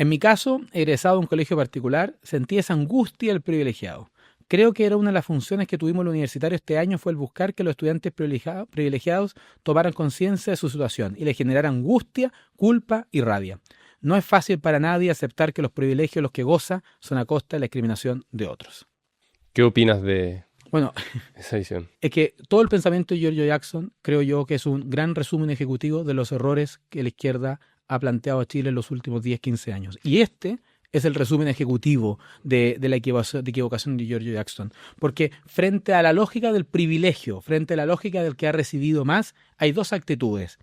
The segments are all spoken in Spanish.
En mi caso, egresado de un colegio particular, sentí esa angustia del privilegiado. Creo que era una de las funciones que tuvimos los universitarios este año fue el buscar que los estudiantes privilegiados tomaran conciencia de su situación y les generara angustia, culpa y rabia. No es fácil para nadie aceptar que los privilegios los que goza son a costa de la discriminación de otros. ¿Qué opinas de Bueno, esa visión? es que todo el pensamiento de Giorgio Jackson creo yo que es un gran resumen ejecutivo de los errores que la izquierda ha planteado a Chile en los últimos 10, 15 años. Y este es el resumen ejecutivo de la equivocación de Giorgio Jackson. Porque frente a la lógica del privilegio, frente a la lógica del que ha recibido más, hay dos actitudes.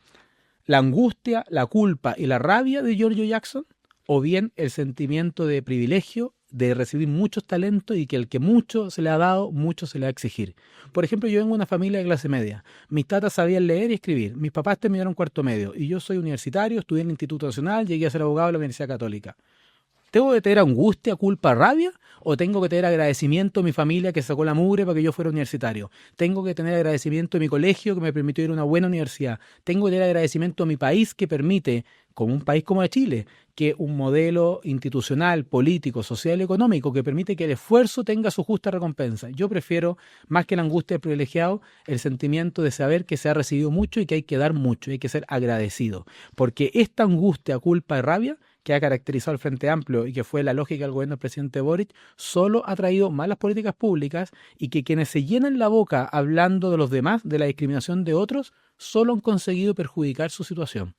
La angustia, la culpa y la rabia de Giorgio Jackson, o bien el sentimiento de privilegio, de recibir muchos talentos y que el que mucho se le ha dado, mucho se le va a exigir. Por ejemplo, yo vengo de una familia de clase media. Mis tatas sabían leer y escribir. Mis papás terminaron cuarto medio. Y yo soy universitario, estudié en el Instituto Nacional, llegué a ser abogado de la Universidad Católica. ¿Tengo que tener angustia, culpa, rabia? ¿O tengo que tener agradecimiento a mi familia que sacó la mugre para que yo fuera universitario? ¿Tengo que tener agradecimiento a mi colegio que me permitió ir a una buena universidad? ¿Tengo que tener agradecimiento a mi país que permite, como un país como Chile, que un modelo institucional, político, social y económico que permite que el esfuerzo tenga su justa recompensa? Yo prefiero, más que la angustia del privilegiado, el sentimiento de saber que se ha recibido mucho y que hay que dar mucho, y hay que ser agradecido. Porque esta angustia, culpa y rabia que ha caracterizado al Frente Amplio y que fue la lógica del gobierno del presidente Boric, solo ha traído malas políticas públicas y que quienes se llenan la boca hablando de los demás, de la discriminación de otros, solo han conseguido perjudicar su situación.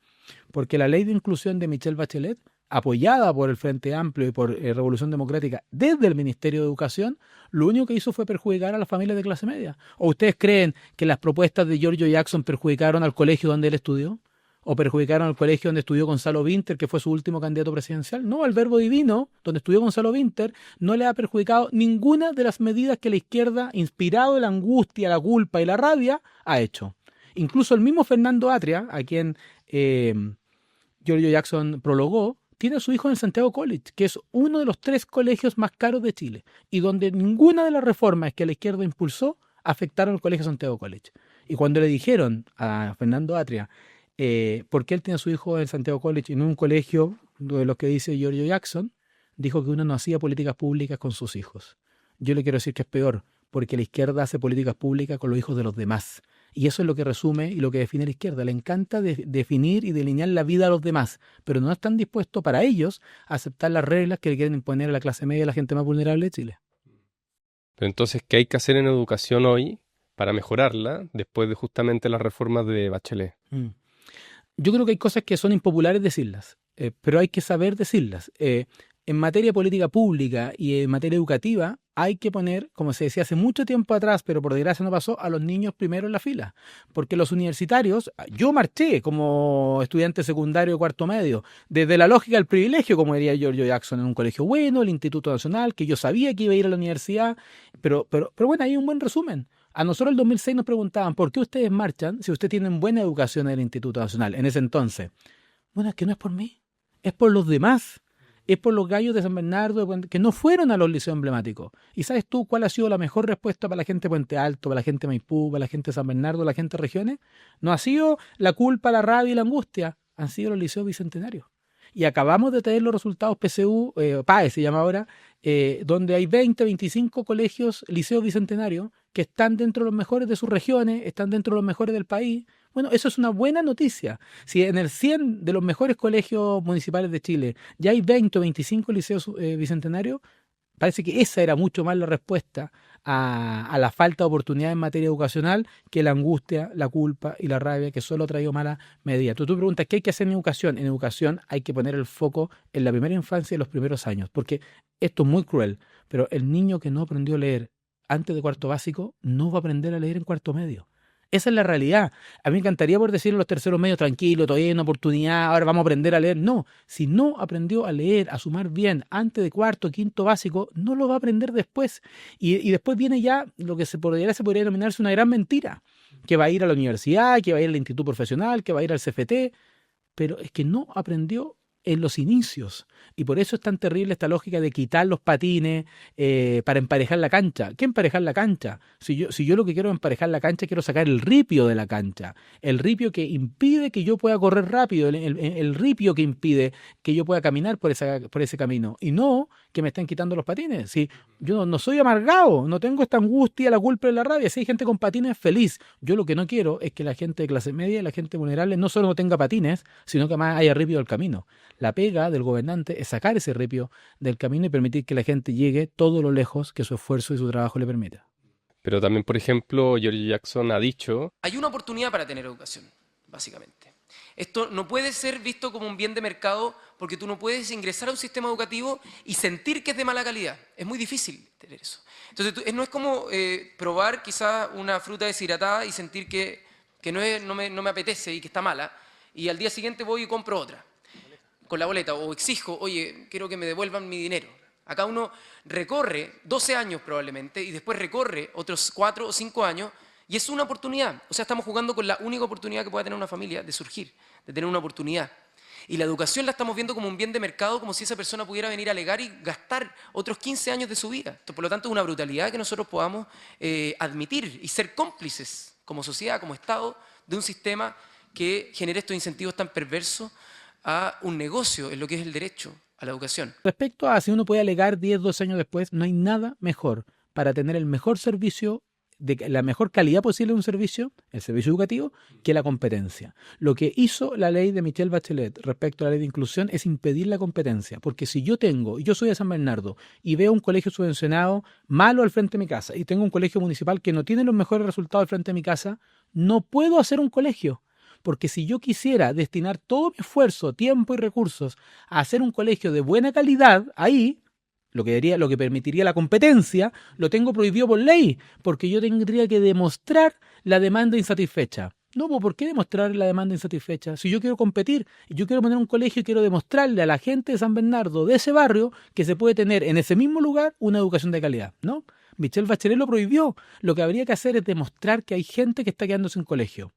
Porque la ley de inclusión de Michelle Bachelet, apoyada por el Frente Amplio y por Revolución Democrática desde el Ministerio de Educación, lo único que hizo fue perjudicar a las familias de clase media. ¿O ustedes creen que las propuestas de Giorgio Jackson perjudicaron al colegio donde él estudió? ¿O perjudicaron al colegio donde estudió Gonzalo Vinter, que fue su último candidato presidencial? No, al Verbo Divino, donde estudió Gonzalo Vinter, no le ha perjudicado ninguna de las medidas que la izquierda, inspirado en la angustia, la culpa y la rabia, ha hecho. Incluso el mismo Fernando Atria, a quien Giorgio Jackson prologó, tiene a su hijo en el Santiago College, que es uno de los 3 colegios más caros de Chile, y donde ninguna de las reformas que la izquierda impulsó afectaron al Colegio Santiago College. Y cuando le dijeron a Fernando Atria por qué él tiene a su hijo en Santiago College y no en un colegio de los que dice Giorgio Jackson, dijo que uno no hacía políticas públicas con sus hijos. Yo le quiero decir que es peor, porque la izquierda hace políticas públicas con los hijos de los demás. Y eso es lo que resume y lo que define la izquierda. Le encanta definir y delinear la vida a los demás, pero no están dispuestos para ellos a aceptar las reglas que le quieren imponer a la clase media y a la gente más vulnerable de Chile. Pero entonces, ¿qué hay que hacer en educación hoy para mejorarla después de justamente las reformas de Bachelet? Yo creo que hay cosas que son impopulares decirlas, pero hay que saber decirlas. En materia de política pública y en materia educativa hay que poner, como se decía hace mucho tiempo atrás, pero por desgracia no pasó, a los niños primero en la fila. Porque los universitarios, yo marché como estudiante secundario de cuarto medio, desde la lógica del privilegio, como diría Giorgio Jackson, en un colegio bueno, el Instituto Nacional, que yo sabía que iba a ir a la universidad, pero bueno, hay un buen resumen. A nosotros en el 2006 nos preguntaban, ¿por qué ustedes marchan si ustedes tienen buena educación en el Instituto Nacional en ese entonces? Bueno, es que no es por mí, es por los demás. Es por los gallos de San Bernardo que no fueron a los liceos emblemáticos. ¿Y sabes tú cuál ha sido la mejor respuesta para la gente de Puente Alto, para la gente de Maipú, para la gente de San Bernardo, la gente de regiones? No ha sido la culpa, la rabia y la angustia, han sido los liceos bicentenarios. Y acabamos de tener los resultados PSU, PAE se llama ahora, donde hay 20, 25 colegios, liceos bicentenarios, que están dentro de los mejores de sus regiones, están dentro de los mejores del país. Bueno, eso es una buena noticia. Si en el 100 de los mejores colegios municipales de Chile ya hay 20 o 25 liceos bicentenarios, parece que esa era mucho más la respuesta a la falta de oportunidad en materia educacional que la angustia, la culpa y la rabia que solo ha traído malas medidas. Tú preguntas, ¿qué hay que hacer en educación? En educación hay que poner el foco en la primera infancia y los primeros años, porque esto es muy cruel, pero el niño que no aprendió a leer antes de cuarto básico no va a aprender a leer en cuarto medio. Esa es la realidad. A mí me encantaría poder decir en los terceros medios, tranquilo, todavía hay una oportunidad, ahora vamos a aprender a leer. No, si no aprendió a leer, a sumar bien antes de cuarto, quinto básico, no lo va a aprender después. Y después viene ya lo que se podría denominarse una gran mentira, que va a ir a la universidad, que va a ir al instituto profesional, que va a ir al CFT, pero es que no aprendió en los inicios. Y por eso es tan terrible esta lógica de quitar los patines para emparejar la cancha. ¿Qué emparejar la cancha? Si yo lo que quiero es emparejar la cancha, quiero sacar el ripio de la cancha. El ripio que impide que yo pueda correr rápido, el ripio que impide que yo pueda caminar por ese camino. Y no que me estén quitando los patines. Si yo no soy amargado, no tengo esta angustia, la culpa y la rabia. Si hay gente con patines, feliz. Yo lo que no quiero es que la gente de clase media y la gente vulnerable no solo no tenga patines, sino que además haya ripio del camino. La pega del gobernante es sacar ese ripio del camino y permitir que la gente llegue todo lo lejos que su esfuerzo y su trabajo le permita. Pero también, por ejemplo, George Jackson ha dicho... Hay una oportunidad para tener educación, básicamente. Esto no puede ser visto como un bien de mercado porque tú no puedes ingresar a un sistema educativo y sentir que es de mala calidad. Es muy difícil tener eso. Entonces, no es como probar quizás una fruta deshidratada y sentir que no me apetece y que está mala, y al día siguiente voy y compro otra con la boleta, o exijo, oye, quiero que me devuelvan mi dinero. Acá uno recorre 12 años probablemente y después recorre otros 4 o 5 años y es una oportunidad. O sea, estamos jugando con la única oportunidad que puede tener una familia de surgir, de tener una oportunidad. Y la educación la estamos viendo como un bien de mercado, como si esa persona pudiera venir a alegar y gastar otros 15 años de su vida. Por lo tanto, es una brutalidad que nosotros podamos admitir y ser cómplices como sociedad, como Estado, de un sistema que genere estos incentivos tan perversos a un negocio en lo que es el derecho a la educación. Respecto a si uno puede alegar 10, 12 años después, no hay nada mejor para tener el mejor servicio, de la mejor calidad posible de un servicio, el servicio educativo, que la competencia. Lo que hizo la ley de Michelle Bachelet respecto a la ley de inclusión es impedir la competencia, porque si yo soy de San Bernardo y veo un colegio subvencionado malo al frente de mi casa y tengo un colegio municipal que no tiene los mejores resultados al frente de mi casa, no puedo hacer un colegio. Porque si yo quisiera destinar todo mi esfuerzo, tiempo y recursos a hacer un colegio de buena calidad, ahí, lo que permitiría la competencia, lo tengo prohibido por ley, porque yo tendría que demostrar la demanda insatisfecha. No, ¿por qué demostrar la demanda insatisfecha? Si yo quiero competir, yo quiero poner un colegio y quiero demostrarle a la gente de San Bernardo, de ese barrio, que se puede tener en ese mismo lugar una educación de calidad, ¿no? Michelle Bachelet lo prohibió. Lo que habría que hacer es demostrar que hay gente que está quedándose en colegio.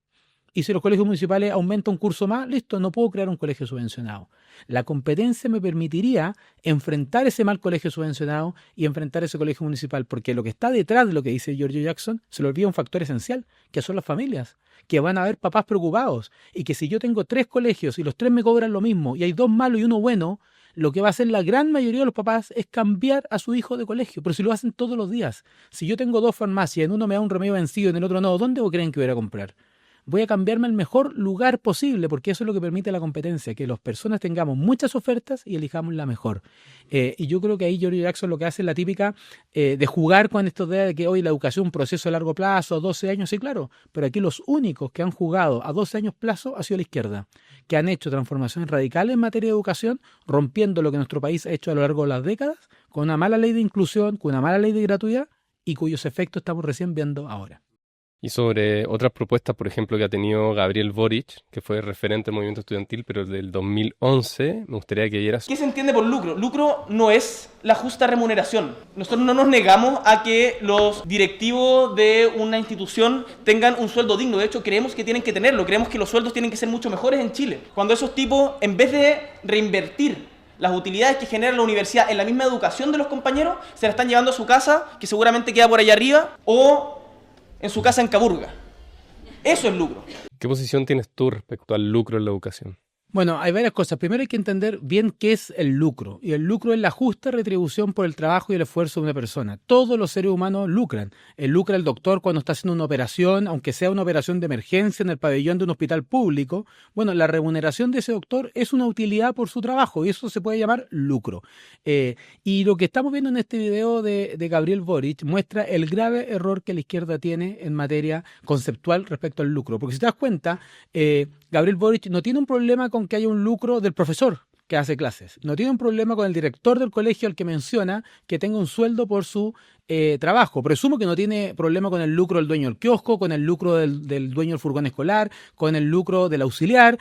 Y si los colegios municipales aumentan un curso más, listo, no puedo crear un colegio subvencionado. La competencia me permitiría enfrentar ese mal colegio subvencionado y enfrentar ese colegio municipal, porque lo que está detrás de lo que dice George Jackson se le olvida un factor esencial, que son las familias, que van a haber papás preocupados, y que si yo tengo 3 colegios y los 3 me cobran lo mismo y hay 2 malos y 1 bueno, lo que va a hacer la gran mayoría de los papás es cambiar a su hijo de colegio, pero si lo hacen todos los días. Si yo tengo 2 farmacias, en uno me da un remedio vencido y en el otro no, ¿dónde creen que voy a ir a comprar? Voy a cambiarme al mejor lugar posible, porque eso es lo que permite la competencia, que las personas tengamos muchas ofertas y elijamos la mejor. Y yo creo que ahí George Jackson lo que hace es la típica de jugar con esta idea de que hoy la educación es un proceso a largo plazo, 12 años, sí, claro, pero aquí los únicos que han jugado a 12 años plazo ha sido la izquierda, que han hecho transformaciones radicales en materia de educación, rompiendo lo que nuestro país ha hecho a lo largo de las décadas, con una mala ley de inclusión, con una mala ley de gratuidad y cuyos efectos estamos recién viendo ahora. Y sobre otras propuestas, por ejemplo, que ha tenido Gabriel Boric, que fue referente del movimiento estudiantil, pero del 2011, me gustaría que vieras... ¿Qué se entiende por lucro? Lucro no es la justa remuneración. Nosotros no nos negamos a que los directivos de una institución tengan un sueldo digno. De hecho, creemos que tienen que tenerlo. Creemos que los sueldos tienen que ser mucho mejores en Chile. Cuando esos tipos, en vez de reinvertir las utilidades que genera la universidad en la misma educación de los compañeros, se la están llevando a su casa, que seguramente queda por allá arriba, o en su casa en Caburga. Eso es lucro. ¿Qué posición tienes tú respecto al lucro en la educación? Bueno, hay varias cosas. Primero hay que entender bien qué es el lucro. Y el lucro es la justa retribución por el trabajo y el esfuerzo de una persona. Todos los seres humanos lucran. Lucra el doctor cuando está haciendo una operación, aunque sea una operación de emergencia en el pabellón de un hospital público. Bueno, la remuneración de ese doctor es una utilidad por su trabajo y eso se puede llamar lucro. Y lo que estamos viendo en este video de Gabriel Boric muestra el grave error que la izquierda tiene en materia conceptual respecto al lucro. Porque si te das cuenta, Gabriel Boric no tiene un problema con que haya un lucro del profesor que hace clases. No tiene un problema con el director del colegio al que menciona que tenga un sueldo por su trabajo. Presumo que no tiene problema con el lucro del dueño del kiosco, con el lucro del dueño del furgón escolar, con el lucro del auxiliar.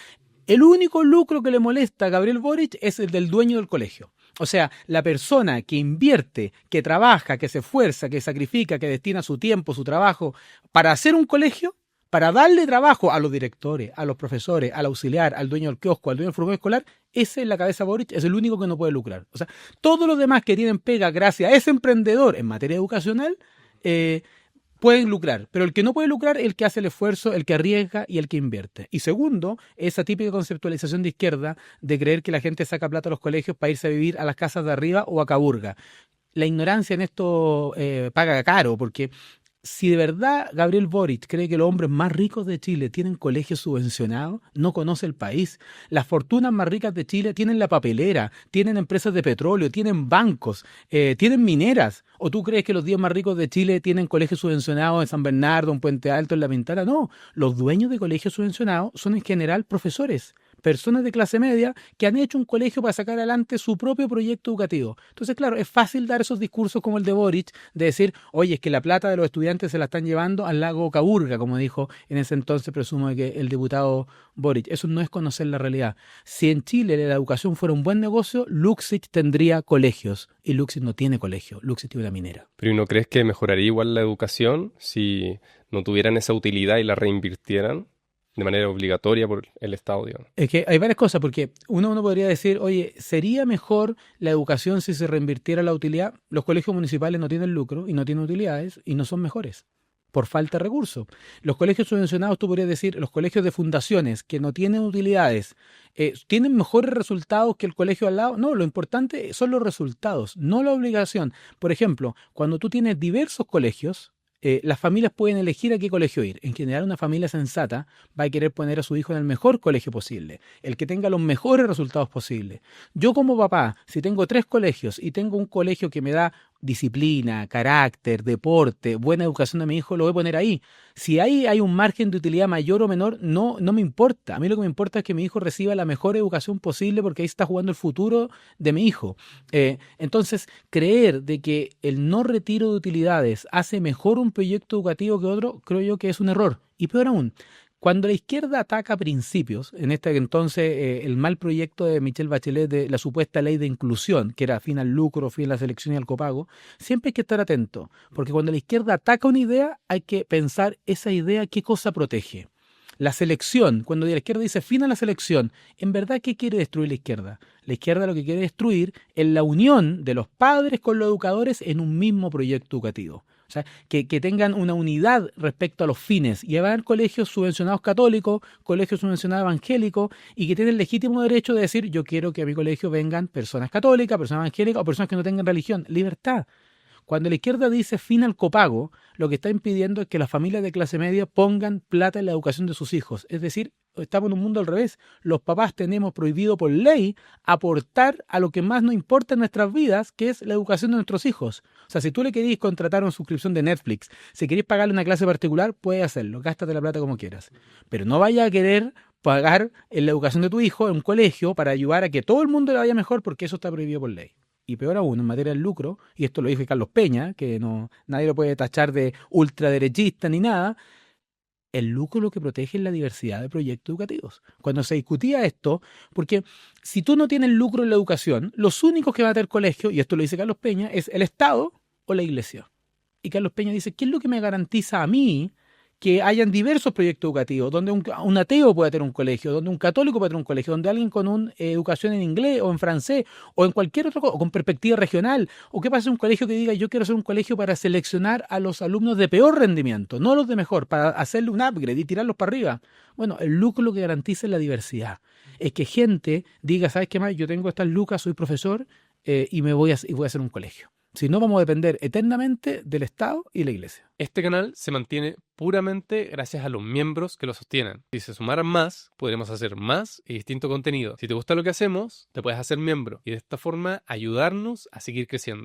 El único lucro que le molesta a Gabriel Boric es el del dueño del colegio. O sea, la persona que invierte, que trabaja, que se esfuerza, que sacrifica, que destina su tiempo, su trabajo para hacer un colegio, para darle trabajo a los directores, a los profesores, al auxiliar, al dueño del kiosco, al dueño del furgón escolar, ese en la cabeza de Boric es el único que no puede lucrar. O sea, todos los demás que tienen pega gracias a ese emprendedor en materia educacional, pueden lucrar, pero el que no puede lucrar es el que hace el esfuerzo, el que arriesga y el que invierte. Y segundo, esa típica conceptualización de izquierda de creer que la gente saca plata a los colegios para irse a vivir a las casas de arriba o a Caburga. La ignorancia en esto paga caro, porque si de verdad Gabriel Boric cree que los hombres más ricos de Chile tienen colegios subvencionados, no conoce el país. Las fortunas más ricas de Chile tienen la papelera, tienen empresas de petróleo, tienen bancos, tienen mineras. ¿O tú crees que los 10 más ricos de Chile tienen colegios subvencionados en San Bernardo, en Puente Alto, en La Pintana? No, los dueños de colegios subvencionados son en general profesores, personas de clase media que han hecho un colegio para sacar adelante su propio proyecto educativo. Entonces, claro, es fácil dar esos discursos como el de Boric, de decir, oye, es que la plata de los estudiantes se la están llevando al lago Caburga, como dijo en ese entonces, presumo que el diputado Boric. Eso no es conocer la realidad. Si en Chile la educación fuera un buen negocio, Luxich tendría colegios. Y Luxich no tiene colegio, Luxich tiene una minera. ¿Pero ¿y no crees que mejoraría igual la educación si no tuvieran esa utilidad y la reinvirtieran de manera obligatoria por el Estado, digamos? Es que hay varias cosas, porque uno podría decir, oye, ¿sería mejor la educación si se reinvirtiera la utilidad? Los colegios municipales no tienen lucro y no tienen utilidades y no son mejores por falta de recursos. Los colegios subvencionados, tú podrías decir, los colegios de fundaciones que no tienen utilidades, ¿tienen mejores resultados que el colegio al lado? No, lo importante son los resultados, no la obligación. Por ejemplo, cuando tú tienes diversos colegios, las familias pueden elegir a qué colegio ir. En general, una familia sensata va a querer poner a su hijo en el mejor colegio posible, el que tenga los mejores resultados posibles. Yo como papá, si tengo 3 colegios y tengo un colegio que me da disciplina, carácter, deporte, buena educación a mi hijo, lo voy a poner ahí. Si ahí hay un margen de utilidad mayor o menor, no me importa. A mí lo que me importa es que mi hijo reciba la mejor educación posible porque ahí está jugando el futuro de mi hijo. Entonces, creer de que el no retiro de utilidades hace mejor un proyecto educativo que otro, creo yo que es un error. Y peor aún, cuando la izquierda ataca principios, en este entonces el mal proyecto de Michelle Bachelet de la supuesta ley de inclusión, que era fin al lucro, fin a la selección y al copago, siempre hay que estar atento, porque cuando la izquierda ataca una idea, hay que pensar esa idea qué cosa protege. La selección, cuando la izquierda dice fin a la selección, ¿en verdad qué quiere destruir la izquierda? La izquierda lo que quiere destruir es la unión de los padres con los educadores en un mismo proyecto educativo. O sea, que tengan una unidad respecto a los fines. Y va a haber colegios subvencionados católicos, colegios subvencionados evangélicos, y que tienen el legítimo derecho de decir, yo quiero que a mi colegio vengan personas católicas, personas evangélicas o personas que no tengan religión. Libertad. Cuando la izquierda dice fin al copago, lo que está impidiendo es que las familias de clase media pongan plata en la educación de sus hijos. Es decir, estamos en un mundo al revés. Los papás tenemos prohibido por ley aportar a lo que más nos importa en nuestras vidas, que es la educación de nuestros hijos. O sea, si tú le querés contratar una suscripción de Netflix, si querés pagarle una clase particular, puedes hacerlo. Gástate la plata como quieras. Pero no vaya a querer pagar en la educación de tu hijo en un colegio para ayudar a que todo el mundo le vaya mejor, porque eso está prohibido por ley. Y peor aún, en materia del lucro, y esto lo dijo Carlos Peña, que nadie lo puede tachar de ultraderechista ni nada, el lucro lo que protege es la diversidad de proyectos educativos. Cuando se discutía esto, porque si tú no tienes lucro en la educación, los únicos que van a tener colegio, y esto lo dice Carlos Peña, es el Estado o la Iglesia. Y Carlos Peña dice, ¿qué es lo que me garantiza a mí que hayan diversos proyectos educativos, donde un ateo pueda tener un colegio, donde un católico pueda tener un colegio, donde alguien con una educación en inglés o en francés o en cualquier otra cosa, o con perspectiva regional, o qué pasa en un colegio que diga yo quiero hacer un colegio para seleccionar a los alumnos de peor rendimiento, no los de mejor, para hacerle un upgrade y tirarlos para arriba? Bueno, el lucro lo que garantiza es la diversidad. Es que gente diga, ¿sabes qué más? Yo tengo estas lucas, soy profesor y voy a hacer un colegio. Si no, vamos a depender eternamente del Estado y la Iglesia. Este canal se mantiene puramente gracias a los miembros que lo sostienen. Si se sumaran más, podremos hacer más y distinto contenido. Si te gusta lo que hacemos, te puedes hacer miembro y de esta forma ayudarnos a seguir creciendo.